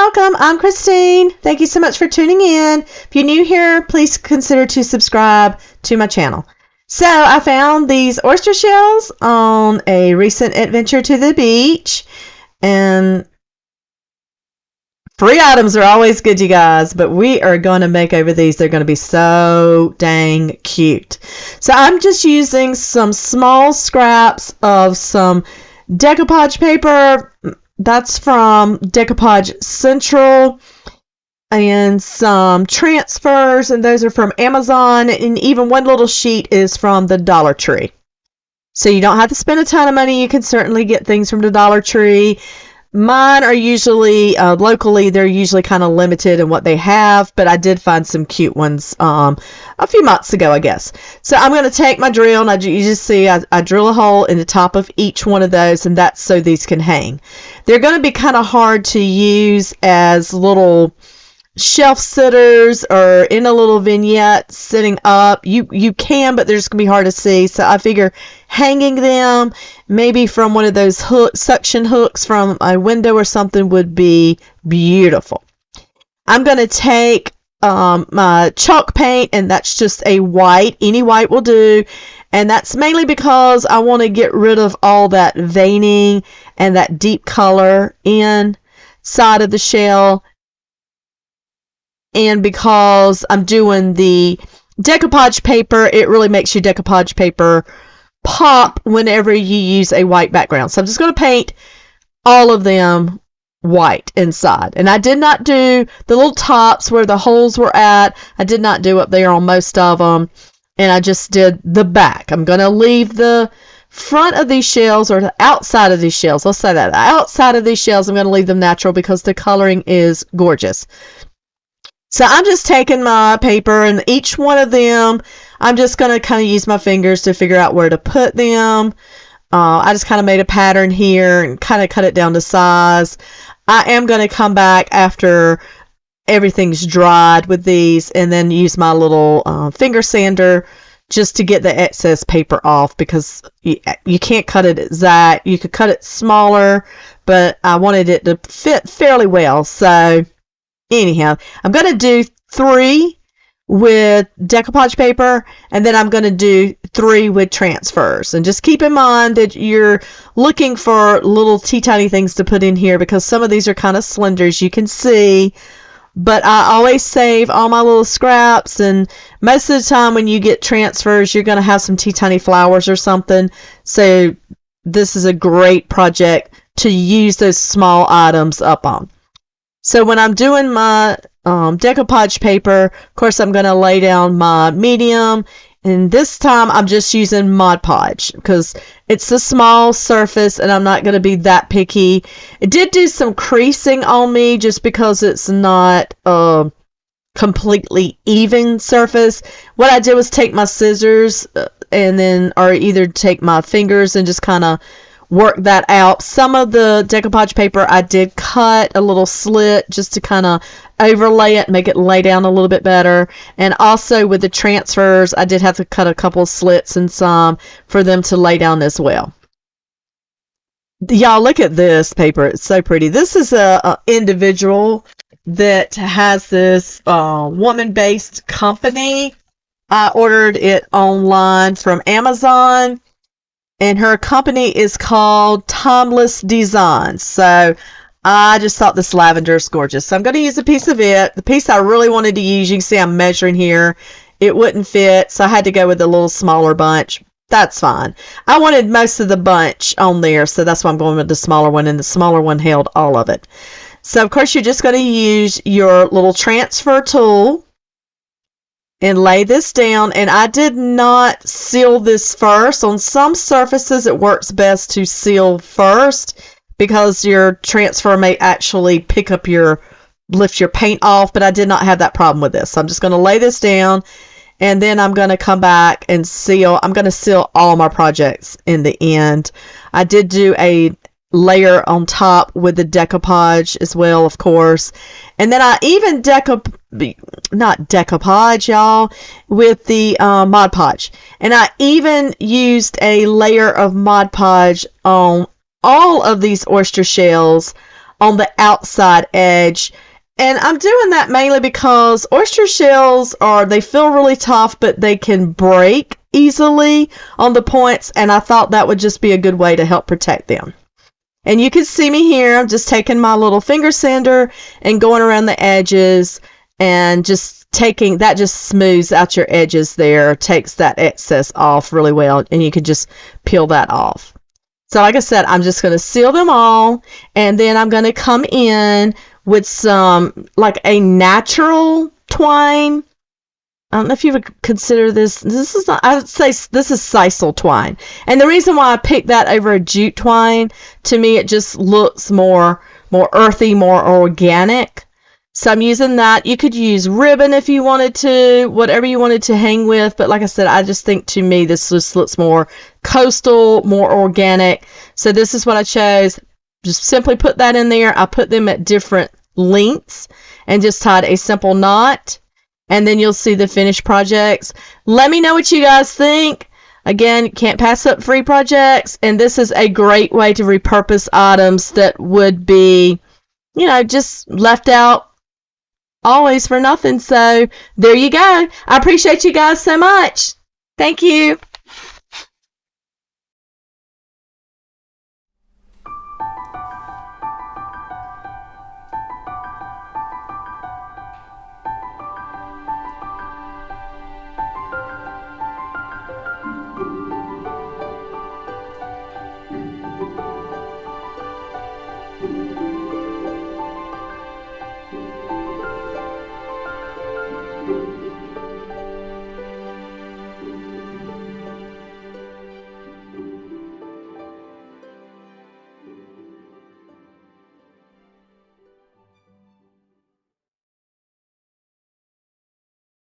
welcome. I'm Christine. Thank you so much for tuning in. If you're new here, please consider to subscribe to my channel. So I found these oyster shells on a recent adventure to the beach, and free items are always good, you guys, but we are going to make over these. They're going to be so dang cute. So I'm just using some small scraps of some decoupage paper. That's from Decoupage Central, and some transfers, and those are from Amazon, and even one little sheet is from the Dollar Tree. So you don't have to spend a ton of money. You can certainly get things from the Dollar Tree. Mine are usually, locally, they're usually kind of limited in what they have, but I did find some cute ones a few months ago, I guess. So I'm going to take my drill, and you just see I drill a hole in the top of each one of those, and that's so these can hang. They're going to be kind of hard to use as little shelf sitters or in a little vignette sitting up. You can, but they're just going to be hard to see. So I figure hanging them maybe from one of those suction hooks from a window or something would be beautiful. I'm going to take my chalk paint, and that's just a white. Any white will do. And that's mainly because I want to get rid of all that veining and that deep color inside of the shell. And because I'm doing the decoupage paper, it really makes your decoupage paper pop whenever you use a white background. So I'm just going to paint all of them white inside. And I did not do the little tops where the holes were at. I did not do up there on most of them. And I just did the back. I'm going to leave the front of these shells, or the outside of these shells. Let's say that. The outside of these shells, I'm going to leave them natural because the coloring is gorgeous. So I'm just taking my paper, and each one of them, I'm just going to kind of use my fingers to figure out where to put them. I just kind of made a pattern here and kind of cut it down to size. I am going to come back after everything's dried with these and then use my little finger sander just to get the excess paper off, because you can't cut it exact. You could cut it smaller, but I wanted it to fit fairly well. So anyhow, I'm going to do 3 with decoupage paper, and then I'm going to do 3 with transfers. And just keep in mind that you're looking for little teeny things to put in here, because some of these are kind of slender, as you can see. But I always save all my little scraps, and most of the time when you get transfers, you're going to have some teeny flowers or something. So this is a great project to use those small items up on. So when I'm doing my decoupage paper, of course, I'm going to lay down my medium. And this time I'm just using Mod Podge because it's a small surface and I'm not going to be that picky. It did do some creasing on me just because it's not a completely even surface. What I did was take my scissors and then, or either take my fingers and just kind of work that out. Some of the decoupage paper I did cut a little slit just to kind of overlay it, make it lay down a little bit better. And also with the transfers, I did have to cut a couple slits and some for them to lay down as well. Y'all, look at this paper. It's so pretty. This is a individual that has this woman-based company. I ordered it online from Amazon. And her company is called Timeless Designs. So I just thought this lavender is gorgeous. So I'm going to use a piece of it. The piece I really wanted to use, you can see I'm measuring here. It wouldn't fit, so I had to go with a little smaller bunch. That's fine. I wanted most of the bunch on there, so that's why I'm going with the smaller one, and the smaller one held all of it. So, of course, you're just going to use your little transfer tool and lay this down. And I did not seal this first. On some surfaces it works best to seal first because your transfer may actually lift your paint off, but I did not have that problem with this. So I'm just going to lay this down, and then I'm going to come back and seal. I'm going to seal all my projects in the end. I did do a layer on top with the decoupage as well, of course. And then I even not decoupage, y'all, with the Mod Podge. And I even used a layer of Mod Podge on all of these oyster shells on the outside edge. And I'm doing that mainly because oyster shells they feel really tough, but they can break easily on the points, and I thought that would just be a good way to help protect them. And you can see me here. I'm just taking my little finger sander and going around the edges and just taking that, just smooths out your edges there, takes that excess off really well, and you can just peel that off. So like I said, I'm just going to seal them all, and then I'm going to come in with some, like a natural twine. I don't know if you would consider this. This is not, I would say this is sisal twine. And the reason why I picked that over a jute twine, to me it just looks more earthy, more organic. So I'm using that. You could use ribbon if you wanted to, whatever you wanted to hang with. But like I said, I just think to me this just looks more coastal, more organic. So this is what I chose. Just simply put that in there. I put them at different lengths and just tied a simple knot. And then you'll see the finished projects. Let me know what you guys think. Again, can't pass up free projects. And this is a great way to repurpose items that would be, you know, just left out always for nothing. So there you go. I appreciate you guys so much. Thank you.